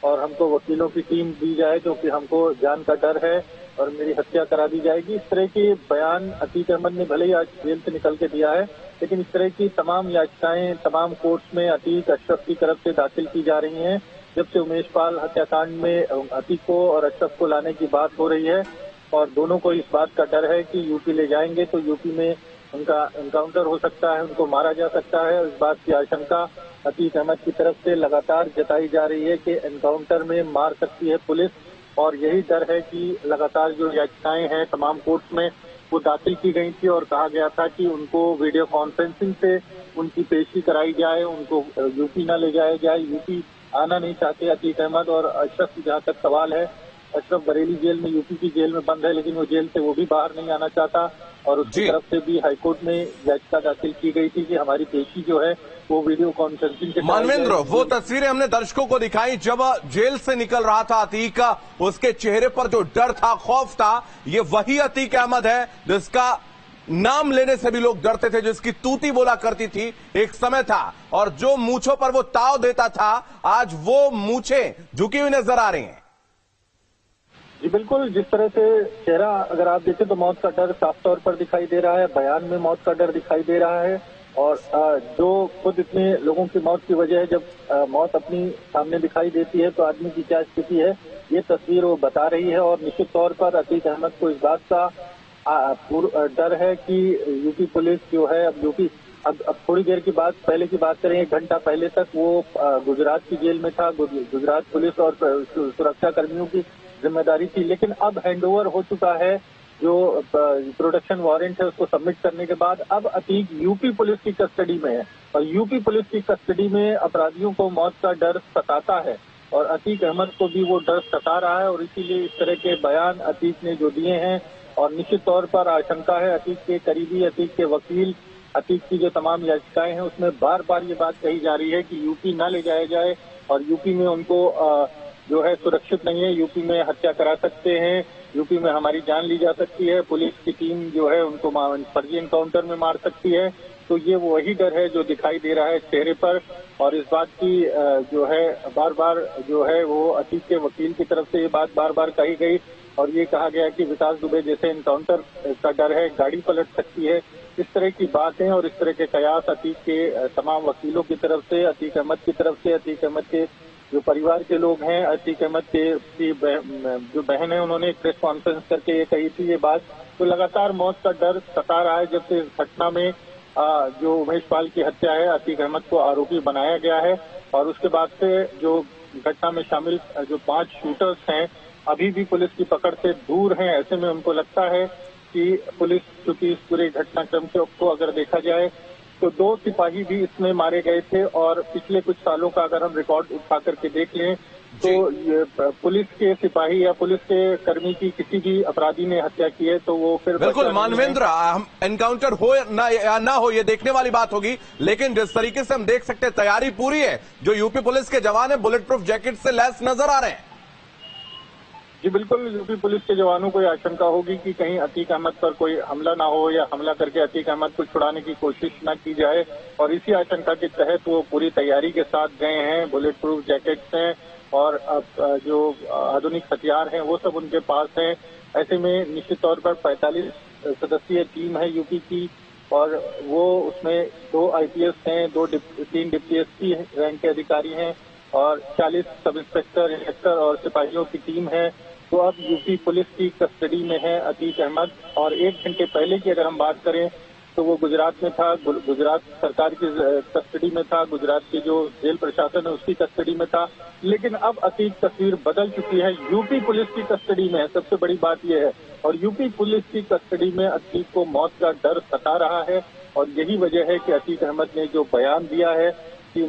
और हमको वकीलों की टीम दी जाए क्योंकि हमको जान का डर है और मेरी हत्या करा दी जाएगी। इस तरह के बयान अतीक अहमद ने भले ही आज जेल से निकल के दिया है, लेकिन इस तरह की तमाम याचिकाएं तमाम कोर्ट्स में अतीक अशरफ की तरफ से दाखिल की जा रही हैं। जब से उमेश पाल हत्याकांड में अतीक को और अशरफ को लाने की बात हो रही है और दोनों को इस बात का डर है कि यूपी ले जाएंगे तो यूपी में उनका एनकाउंटर हो सकता है, उनको मारा जा सकता है। इस बात की आशंका अतीक अहमद की तरफ से लगातार जताई जा रही है कि एनकाउंटर में मार सकती है पुलिस, और यही डर है कि लगातार जो याचिकाएं हैं तमाम कोर्ट में वो दाखिल की गई थी और कहा गया था कि उनको वीडियो कॉन्फ्रेंसिंग से उनकी पेशी कराई जाए, उनको यूपी न ले जाया जाए। यूपी आना नहीं चाहते अतीक अहमद। और अशरफ की जहां तक सवाल है, अशरफ बरेली जेल में यूपी की जेल में बंद है, लेकिन वो जेल से वो भी बाहर नहीं आना चाहता और उसकी तरफ से भी हाईकोर्ट में याचिका दाखिल की गई थी कि हमारी पेशी जो है वो वीडियो कॉन्फ्रेंसिंग के मानवेंद्र, वो तस्वीरें हमने दर्शकों को दिखाई जब जेल से निकल रहा था अतीक, उसके चेहरे पर जो डर था, खौफ था, ये वही अतीक अहमद है जिसका नाम लेने से भी लोग डरते थे, जिसकी तूती बोला करती थी एक समय था, और जो मूंछों पर वो ताव देता था, आज वो मूंछें झुकी हुई नजर आ रही हैं। जी बिल्कुल, जिस तरह से चेहरा अगर आप देखें तो मौत का डर साफ तौर पर दिखाई दे रहा है, बयान में मौत का डर दिखाई दे रहा है। और जो खुद इतने लोगों की मौत की वजह है, जब मौत अपनी सामने दिखाई देती है तो आदमी की क्या स्थिति है, ये तस्वीर वो बता रही है। और निश्चित तौर पर अतीक अहमद को इस बात का डर है कि यूपी पुलिस जो है, अब थोड़ी देर की बात पहले की बात करें, 1 घंटा पहले तक वो गुजरात की जेल में था। गुजरात पुलिस और सुरक्षा कर्मियों की जिम्मेदारी थी, लेकिन अब हैंडओवर हो चुका है। जो प्रोडक्शन वारंट है उसको सबमिट करने के बाद अब अतीक यूपी पुलिस की कस्टडी में है और यूपी पुलिस की कस्टडी में अपराधियों को मौत का डर सताता है और अतीक अहमद को भी वो डर सता रहा है। और इसीलिए इस तरह के बयान अतीक ने जो दिए हैं, और निश्चित तौर पर आशंका है अतीक के करीबी, अतीक के वकील, अतीक की जो तमाम याचिकाएं हैं उसमें बार बार ये बात कही जा रही है कि यूपी न ले जाया जाए और यूपी में उनको जो है सुरक्षित नहीं है, यूपी में हत्या करा सकते हैं, यूपी में हमारी जान ली जा सकती है, पुलिस की टीम जो है उनको फर्जी एनकाउंटर में मार सकती है। तो ये वही डर है जो दिखाई दे रहा है चेहरे पर। और इस बात की जो है बार बार जो है वो अतीक के वकील की तरफ से ये बात बार बार कही गई और ये कहा गया कि विकास दुबे जैसे एनकाउंटर का डर है, गाड़ी पलट सकती है। इस तरह की बातें और इस तरह के कयास अतीक के तमाम वकीलों की तरफ से, अतीक अहमद की तरफ से, अतीक अहमद के जो परिवार के लोग हैं, अतीक अहमद की जो बहन है, उन्होंने एक प्रेस कॉन्फ्रेंस करके ये कही थी ये बात। तो लगातार मौत का डर सता रहा है जब से इस घटना में जो उमेश पाल की हत्या है, अतीक अहमद को आरोपी बनाया गया है। और उसके बाद से जो घटना में शामिल जो 5 शूटर्स हैं अभी भी पुलिस की पकड़ से दूर हैं। ऐसे में उनको लगता है कि पुलिस, चूंकि इस पूरे घटनाक्रम को अगर देखा जाए तो 2 सिपाही भी इसमें मारे गए थे और पिछले कुछ सालों का अगर हम रिकॉर्ड उठा करके देख लें तो ये पुलिस के सिपाही या पुलिस के कर्मी की किसी भी अपराधी ने हत्या की है तो वो फिर बिल्कुल मानवेंद्र, हम एनकाउंटर हो या ना हो ये देखने वाली बात होगी, लेकिन जिस तरीके से हम देख सकते हैं तैयारी पूरी है। जो यूपी पुलिस के जवान है बुलेट प्रूफ जैकेट से लैस नजर आ रहे हैं। जी बिल्कुल, यूपी पुलिस के जवानों को यह आशंका होगी कि कहीं अतीक अहमद पर कोई हमला ना हो या हमला करके अतीक अहमद को छुड़ाने की कोशिश न की जाए। और इसी आशंका के तहत वो पूरी तैयारी के साथ गए हैं, बुलेट प्रूफ जैकेट्स हैं और जो आधुनिक हथियार हैं वो सब उनके पास हैं। ऐसे में निश्चित तौर पर 45 सदस्यीय टीम है यूपी की और वो उसमें 2 IPS हैं, 3 डिप्टी SP रैंक के अधिकारी हैं और 40 सब इंस्पेक्टर, इंस्पेक्टर और सिपाहियों की टीम है। तो अब यूपी पुलिस की कस्टडी में है अतीक अहमद। और 1 घंटे पहले की अगर हम बात करें तो वो गुजरात में था, गुजरात सरकार की कस्टडी में था, गुजरात की जो जेल प्रशासन है उसकी कस्टडी में था। लेकिन अब अतीक तस्वीर बदल चुकी है, यूपी पुलिस की कस्टडी में है। सबसे बड़ी बात यह है। और यूपी पुलिस की कस्टडी में अतीक को मौत का डर सता रहा है और यही वजह है कि अतीक अहमद ने जो बयान दिया है कि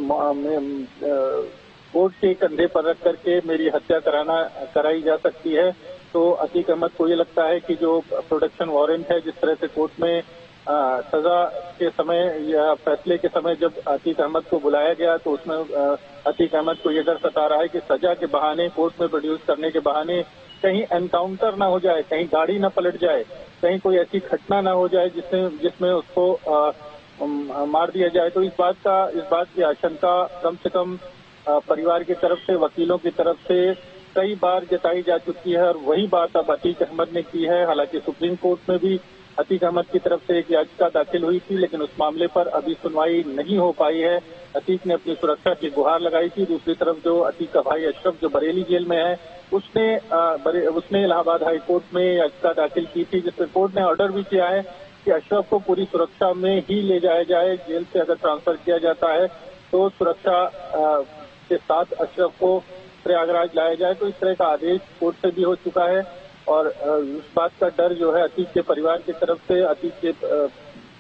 कोर्ट के कंधे पर रख करके मेरी हत्या कराई जा सकती है। तो अतीक अहमद को ये लगता है कि जो प्रोडक्शन वारंट है, जिस तरह से कोर्ट में सजा के समय या फैसले के समय जब अतीक अहमद को बुलाया गया तो उसमें अतीक अहमद को ये डर सता रहा है कि सजा के बहाने, कोर्ट में प्रोड्यूस करने के बहाने कहीं एनकाउंटर ना हो जाए, कहीं गाड़ी ना पलट जाए, कहीं कोई ऐसी घटना ना हो जाए जिसमें उसको मार दिया जाए। तो इस बात की आशंका कम से कम परिवार की तरफ से, वकीलों की तरफ से कई बार जताई जा चुकी है और वही बात अब अतीक अहमद ने की है। हालांकि सुप्रीम कोर्ट में भी अतीक अहमद की तरफ से एक याचिका दाखिल हुई थी, लेकिन उस मामले पर अभी सुनवाई नहीं हो पाई है। अतीक ने अपनी सुरक्षा की गुहार लगाई थी। दूसरी तरफ जो अतीक का भाई अशरफ जो बरेली जेल में है, उसने इलाहाबाद हाई कोर्ट में याचिका दाखिल की थी, जिसमें कोर्ट ने ऑर्डर भी किया है कि अशरफ को पूरी सुरक्षा में ही ले जाया जाए। जेल से अगर ट्रांसफर किया जाता है तो सुरक्षा के साथ अशरफ को प्रयागराज लाया जाए। तो इस तरह का आदेश कोर्ट से भी हो चुका है और उस बात का डर जो है अतीक के परिवार की तरफ से, अतीक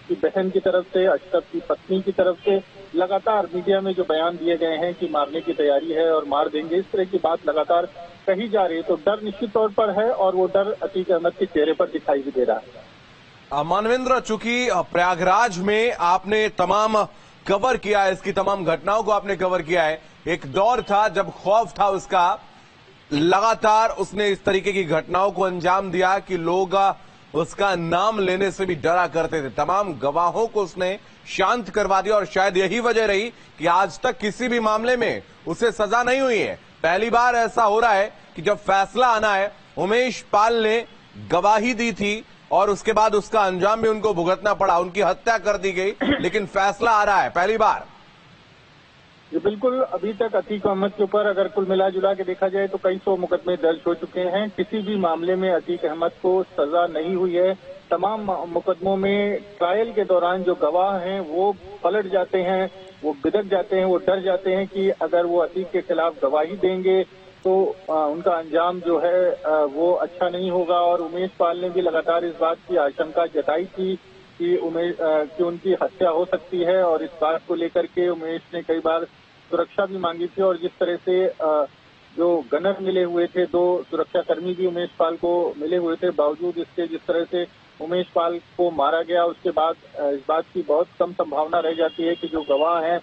की बहन की तरफ से, अशरफ की पत्नी की तरफ से लगातार मीडिया में जो बयान दिए गए हैं कि मारने की तैयारी है और मार देंगे, इस तरह की बात लगातार कही जा रही है। तो डर निश्चित तौर पर है और वो डर अतीक अहमद के चेहरे पर दिखाई भी दे रहा है। मानवेंद्र, चूंकि प्रयागराज में आपने तमाम कवर किया है, इसकी तमाम घटनाओं को आपने कवर किया है, एक दौर था जब खौफ था उसका, लगातार उसने इस तरीके की घटनाओं को अंजाम दिया कि लोग उसका नाम लेने से भी डरा करते थे। तमाम गवाहों को उसने शांत करवा दिया और शायद यही वजह रही कि आज तक किसी भी मामले में उसे सजा नहीं हुई है। पहली बार ऐसा हो रहा है कि जब फैसला आना है, उमेश पाल ने गवाही दी थी और उसके बाद उसका अंजाम भी उनको भुगतना पड़ा, उनकी हत्या कर दी गई, लेकिन फैसला आ रहा है पहली बार। ये बिल्कुल, अभी तक अतीक अहमद के ऊपर अगर कुल मिला जुला के देखा जाए तो कई सौ मुकदमे दर्ज हो चुके हैं। किसी भी मामले में अतीक अहमद को सजा नहीं हुई है। तमाम मुकदमों में ट्रायल के दौरान जो गवाह हैं वो पलट जाते हैं, वो बिदक जाते हैं, वो डर जाते हैं कि अगर वो अतीक के खिलाफ गवाही देंगे तो उनका अंजाम जो है वो अच्छा नहीं होगा। और उमेश पाल ने भी लगातार इस बात की आशंका जताई थी कि उनकी हत्या हो सकती है और इस बात को लेकर के उमेश ने कई बार सुरक्षा भी मांगी थी। और जिस तरह से जो गनर मिले हुए थे, 2 सुरक्षाकर्मी भी उमेश पाल को मिले हुए थे, बावजूद इसके जिस तरह से उमेश पाल को मारा गया, उसके बाद इस बात की बहुत कम संभावना रह जाती है कि जो गवाह हैं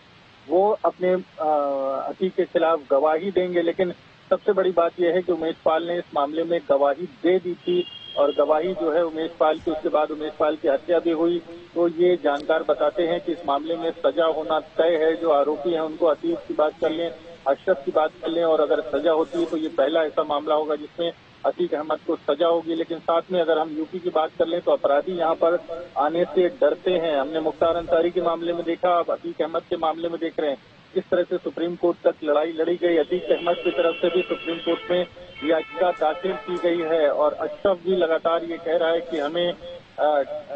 वो अपने अतीक के खिलाफ गवाही देंगे। लेकिन सबसे बड़ी बात यह है कि उमेश पाल ने इस मामले में गवाही दे दी थी और गवाही जो है उमेश पाल की, उसके बाद उमेश पाल की हत्या भी हुई। तो ये जानकार बताते हैं कि इस मामले में सजा होना तय है। जो आरोपी हैं उनको अतीक की बात कर लें, अशरफ की बात कर लें, और अगर सजा होती है तो ये पहला ऐसा मामला होगा जिसमें अतीक अहमद को सजा होगी। लेकिन साथ में अगर हम यूपी की बात कर लें तो अपराधी यहाँ पर आने से डरते हैं। हमने मुख्तार अंसारी के मामले में देखा, अब अतीक अहमद के मामले में देख रहे हैं किस तरह से सुप्रीम कोर्ट तक लड़ाई लड़ी गई। अतीक अहमद की तरफ से भी सुप्रीम कोर्ट में याचिका दाखिल की गई है और अशरफ भी लगातार ये कह रहा है कि हमें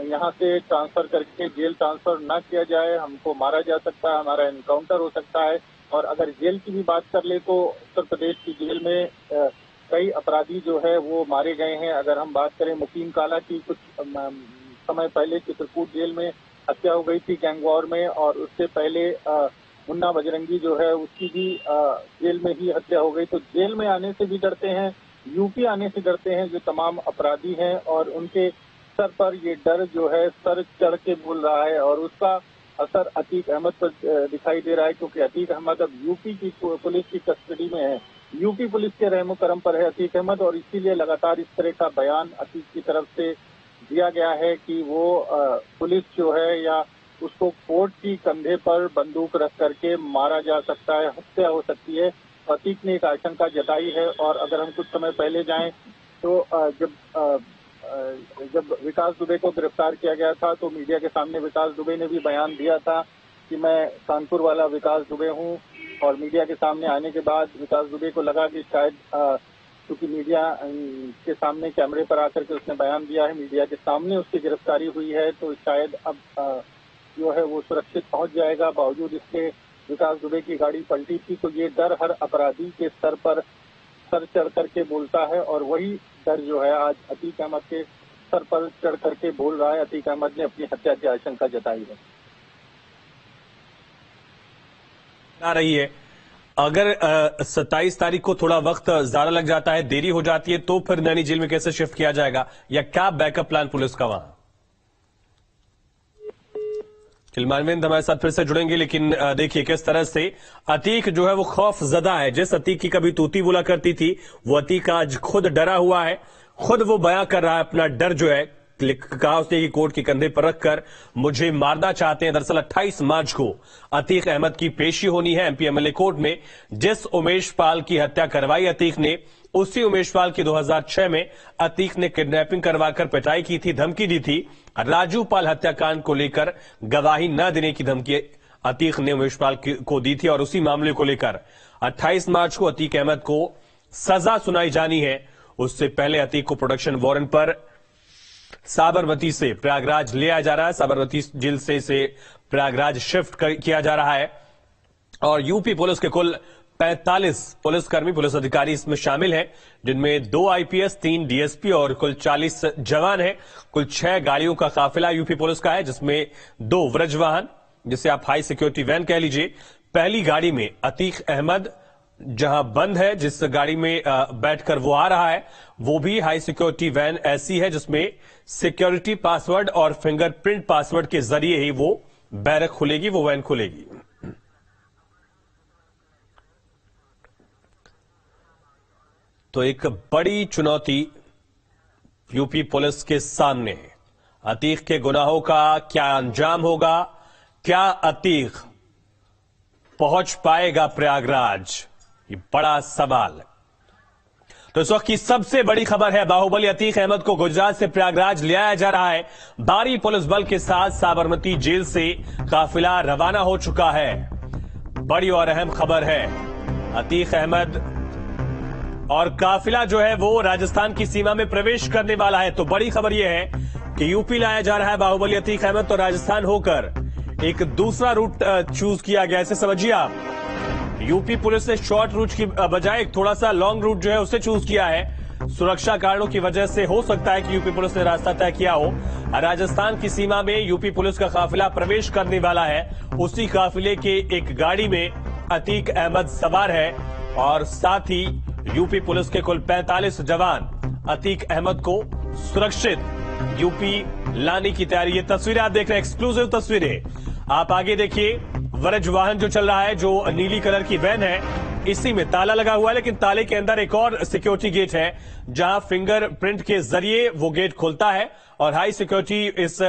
यहाँ से ट्रांसफर करके जेल ट्रांसफर न किया जाए, हमको मारा जा सकता है, हमारा एनकाउंटर हो सकता है। और अगर जेल की भी बात कर ले तो उत्तर प्रदेश की जेल में कई अपराधी जो है वो मारे गए हैं। अगर हम बात करें मुकीम काला की, कुछ समय पहले चित्रकूट जेल में हत्या हो गई थी गैंगवॉर में, और उससे पहले मुन्ना बजरंगी जो है उसकी भी जेल में ही हत्या हो गई। तो जेल में आने से भी डरते हैं, यूपी आने से डरते हैं जो तमाम अपराधी हैं, और उनके सर पर ये डर जो है सर चढ़ के बोल रहा है और उसका असर अतीक अहमद पर दिखाई दे रहा है, क्योंकि अतीक अहमद अब यूपी की पुलिस की कस्टडी में है, यूपी पुलिस के रहमो करम पर है अतीक अहमद, और इसीलिए लगातार इस तरह का बयान अतीक की तरफ से दिया गया है कि वो पुलिस जो है या उसको कोर्ट की कंधे पर बंदूक रख करके मारा जा सकता है, हत्या हो सकती है। अतीक ने एक आशंका जताई है। और अगर हम कुछ समय पहले जाएं तो जब विकास दुबे को गिरफ्तार किया गया था तो मीडिया के सामने विकास दुबे ने भी बयान दिया था कि मैं कानपुर वाला विकास दुबे हूं, और मीडिया के सामने आने के बाद विकास दुबे को लगा कि शायद क्योंकि मीडिया के सामने कैमरे पर आकर के उसने बयान दिया है, मीडिया के सामने उसकी गिरफ्तारी हुई है, तो शायद अब जो है वो सुरक्षित पहुंच जाएगा। बावजूद इसके विकास दुबे की गाड़ी पलटी थी। तो ये डर हर अपराधी के सर पर सर चढ़ करके बोलता है, और वही डर जो है आज अतीक अहमद के सर पर चढ़ करके बोल रहा है। अतीक अहमद ने अपनी हत्या की आशंका जताई है। आ रही है अगर 27 तारीख को थोड़ा वक्त ज्यादा लग जाता है, देरी हो जाती है, तो फिर नैनी जेल में कैसे शिफ्ट किया जाएगा, या क्या बैकअप प्लान पुलिस का वहां? मानवेंद्र हमारे साथ फिर से जुड़ेंगे, लेकिन देखिए किस तरह से अतीक जो है वो खौफ ज़दा है। जिस अतीक की कभी तूती बोला करती थी, वो अतीक आज खुद डरा हुआ है, खुद वो बयां कर रहा है अपना डर जो है कहा उसने कि कोर्ट के कंधे पर रखकर मुझे मारना चाहते हैं। दरअसल 28 मार्च को अतीक अहमद की पेशी होनी है एमपी एमएलए कोर्ट में। जिस उमेश पाल की हत्या करवाई अतीक ने, उसी उमेश पाल की 2006 में अतीक ने किडनैपिंग करवाकर पिटाई की थी, धमकी दी थी। राजू पाल हत्याकांड को लेकर गवाही न देने की धमकी अतीक ने उमेश पाल को दी थी और उसी मामले को लेकर 28 मार्च को अतीक अहमद को सजा सुनाई जानी है। उससे पहले अतीक को प्रोडक्शन वारंट पर साबरमती से प्रयागराज ले आया जा रहा है। साबरमती जेल से इसे प्रयागराज शिफ्ट किया जा रहा है और यूपी पुलिस के कुल 45 पुलिसकर्मी, पुलिस अधिकारी इसमें शामिल हैं, जिनमें 2 आईपीएस, 3 डीएसपी और कुल 40 जवान हैं। कुल 6 गाड़ियों का काफिला यूपी पुलिस का है, जिसमें 2 व्रज वाहन, जिसे आप हाई सिक्योरिटी वैन कह लीजिए। पहली गाड़ी में अतीक अहमद जहां बंद है, जिस गाड़ी में बैठकर वो आ रहा है, वो भी हाई सिक्योरिटी वैन ऐसी है जिसमें सिक्योरिटी पासवर्ड और फिंगरप्रिंट पासवर्ड के जरिए ही वो बैरक खुलेगी, वो वैन खुलेगी। तो एक बड़ी चुनौती यूपी पुलिस के सामने है। अतीक के गुनाहों का क्या अंजाम होगा? क्या अतीक पहुंच पाएगा प्रयागराज? ये बड़ा सवाल है। तो इस वक्त की सबसे बड़ी खबर है, बाहुबली अतीक अहमद को गुजरात से प्रयागराज ले आया जा रहा है। भारी पुलिस बल के साथ साबरमती जेल से काफिला रवाना हो चुका है। बड़ी और अहम खबर है, अतीक अहमद और काफिला जो है वो राजस्थान की सीमा में प्रवेश करने वाला है। तो बड़ी खबर यह है कि यूपी लाया जा रहा है बाहुबली अतीक अहमद, तो राजस्थान होकर एक दूसरा रूट चूज किया गया। ऐसे समझिए आप, यूपी पुलिस ने शॉर्ट रूट की बजाय एक थोड़ा सा लॉन्ग रूट जो है उसे चूज किया है। सुरक्षा कारणों की वजह से हो सकता है कि यूपी पुलिस ने रास्ता तय किया हो। राजस्थान की सीमा में यूपी पुलिस का काफिला प्रवेश करने वाला है। उसी काफिले के एक गाड़ी में अतीक अहमद सवार है और साथ ही यूपी पुलिस के कुल 45 जवान अतीक अहमद को सुरक्षित यूपी लाने की तैयारी। ये तस्वीरें आप देख रहे हैं, एक्सक्लूसिव तस्वीरें। आप आगे देखिए, व्रज वाहन जो चल रहा है, जो नीली कलर की वैन है, इसी में ताला लगा हुआ है, लेकिन ताले के अंदर एक और सिक्योरिटी गेट है जहां फिंगरप्रिंट के जरिए वो गेट खुलता है और हाई सिक्योरिटी इस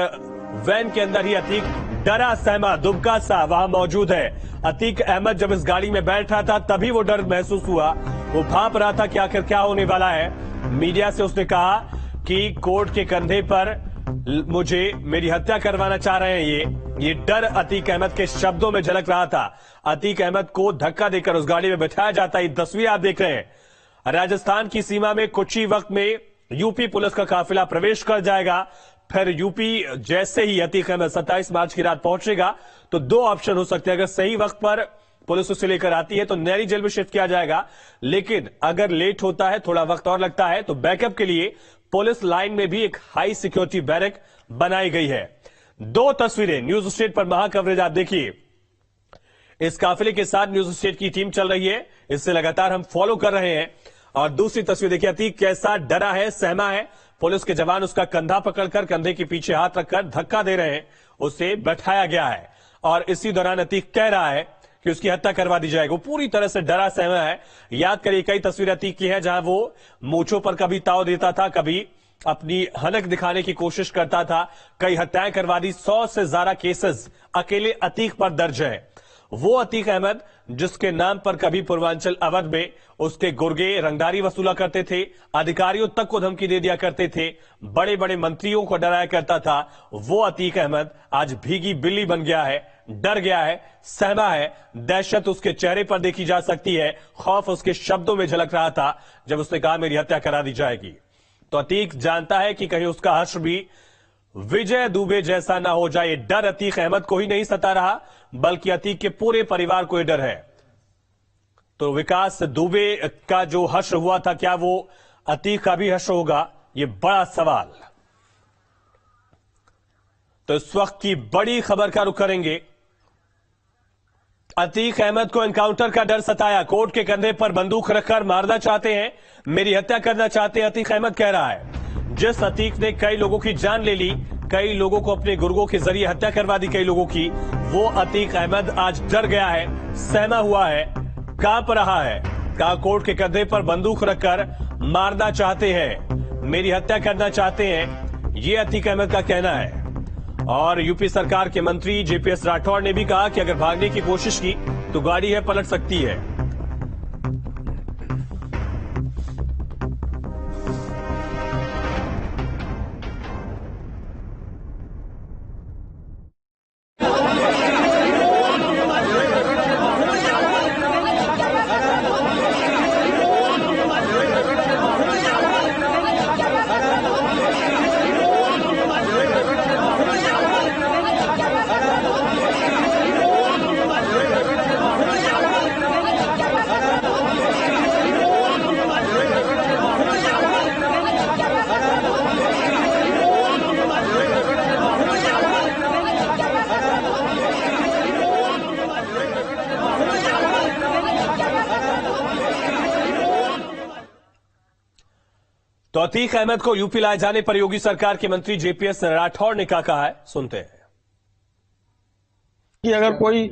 वैन के अंदर ही अतीक डरा सहमा दुबका सा वहां मौजूद है। अतीक अहमद जब इस गाड़ी में बैठ रहा था तभी वो डर महसूस हुआ, वो भांप रहा था कि आखिर क्या होने वाला है। मीडिया से उसने कहा कि कोर्ट के कंधे पर मुझे मेरी हत्या करवाना चाह रहे हैं। ये डर अतीक अहमद के शब्दों में झलक रहा था। अतीक अहमद को धक्का देकर उस गाड़ी में बैठाया जाता है। ये तस्वीर आप देख रहे हैं, राजस्थान की सीमा में कुछ ही वक्त में यूपी पुलिस का काफिला प्रवेश कर जाएगा। फिर यूपी जैसे ही अतीक अहमद 27 मार्च की रात पहुंचेगा तो 2 ऑप्शन हो सकते हैं। अगर सही वक्त पर पुलिस उसे लेकर आती है तो नैनी जेल में शिफ्ट किया जाएगा, लेकिन अगर लेट होता है, थोड़ा वक्त और लगता है, तो बैकअप के लिए पुलिस लाइन में भी एक हाई सिक्योरिटी बैरक बनाई गई है। 2 तस्वीरें न्यूज स्टेट पर महा कवरेज आप देखिए। इस काफिले के साथ न्यूज स्टेट की टीम चल रही है, इससे लगातार हम फॉलो कर रहे हैं। और दूसरी तस्वीर देखिए, अतीक कैसा डरा है, सहमा है। पुलिस के जवान उसका कंधा पकड़कर कंधे के पीछे हाथ रखकर धक्का दे रहे हैं, उसे बैठाया गया है। और इसी दौरान अतीक कह रहा है कि उसकी हत्या करवा दी जाएगी। वो पूरी तरह से डरा सहमा है। याद करिए, कई तस्वीरें अतीक की है जहां वो मूंछों पर कभी ताव देता था, कभी अपनी हनक दिखाने की कोशिश करता था। कई हत्याएं करवा दी, 100 से ज्यादा केसेस अकेले अतीक पर दर्ज है। वो अतीक अहमद जिसके नाम पर कभी पूर्वांचल अवध में उसके गुर्गे रंगदारी वसूला करते थे, अधिकारियों तक को धमकी दे दिया करते थे, बड़े बड़े मंत्रियों को डराया करता था, वो अतीक अहमद आज भीगी बिल्ली बन गया है, डर गया है, सहमा है। दहशत उसके चेहरे पर देखी जा सकती है, खौफ उसके शब्दों में झलक रहा था जब उसने कहा मेरी हत्या करा दी जाएगी। तो अतीक जानता है कि कहीं उसका हश्र भी विजय दुबे जैसा ना हो जाए। डर अतीक अहमद को ही नहीं सता रहा, बल्कि अतीक के पूरे परिवार को यह डर है। तो विकास दुबे का जो हश्र हुआ था, क्या वो अतीक का भी हश्र होगा? यह बड़ा सवाल। तो इस वक्त की बड़ी खबर का रुख करेंगे। अतीक अहमद को एनकाउंटर का डर सताया, कोर्ट के कंधे पर बंदूक रखकर मारना चाहते हैं, मेरी हत्या करना चाहते हैं, अतीक अहमद कह रहा है। जिस अतीक ने कई लोगों की जान ले ली, कई लोगों को अपने गुर्गों के जरिए हत्या करवा दी कई लोगों की, वो अतीक अहमद आज डर गया है, सहमा हुआ है, कांप रहा है। कहा कोर्ट के कंधे पर बंदूक रखकर मारना चाहते हैं, मेरी हत्या करना चाहते हैं। ये अतीक अहमद का कहना है। और यूपी सरकार के मंत्री जेपीएस राठौड़ ने भी कहा कि अगर भागने की कोशिश की तो गाड़ी है पलट सकती है। तो अतीक अहमद को यूपी लाए जाने पर योगी सरकार के मंत्री जेपीएस राठौड़ ने क्या कहा है, सुनते हैं। कि अगर कोई